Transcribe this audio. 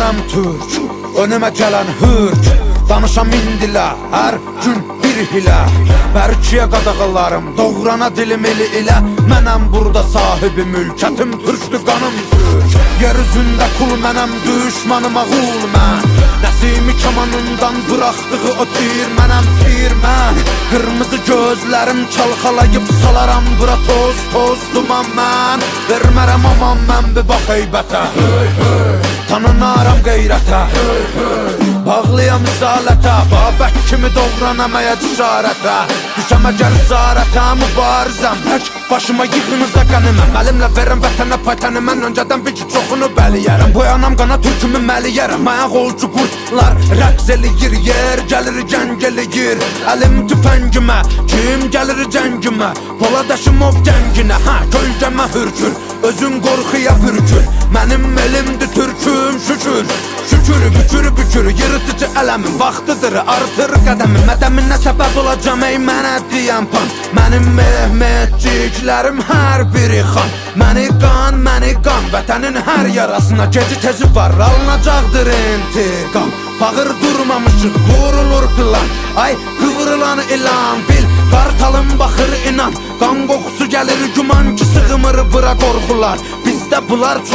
mənəm türk, önümə gələn hürk. Danışam indilə, hər gün bir hilə. Bərkiyə qadağalarım, doğrana dilim eli ilə. Mənəm burada sahibi mülkətim, türkdür qanım türk. Yer üzündə kul mənəm, düşmanıma qul mən. Nəsimi kamanından bıraxdığı o tir mənəm, tir mən. Qırmızı gözlərim çalxalayıb salaram bura toz, toz duman mən. Vermərəm aman mən bir bax heybətə, tanınaram qeyrətə, bağlıyam izalətə, babək kimi doğranamaya cüsarətə. Düşəm əgər zarətə, mübarizəm tək başıma yığınıza qəniməm. Əlimlə verəm vətənə paytəni, mən öncədən bir ki çoxunu bəliyərəm. Boyanam qana türkümü məliyərəm, ayaq olcu qurtlar rəqs eləyir, yer gəlir gəng eləyir. Əlim tüfəngimə, kim gəlir cəngimə, Poladaşımov gənginə, hə kölgəmə hürkür, özün qorxuya bürkür. Mənim elimdir türküm şükür, şükür bükür bükür, yırtıcı ələmin vaxtıdır, artır qədəmin. Mədəminə səbəb olacam ey mənə deyən pan. Mənim mehmetçiklərim hər biri xan. Məni qan, vətənin hər yarasına geci tezi var, alınacaqdır intiqam. Fağır durmamışıq, qurulur plan, ay qıvrılan ilan bil. Qartalım baxır inan, qan qoxusu gəlir güman ki sığmır bura qorxular. Bizdə bunlar çox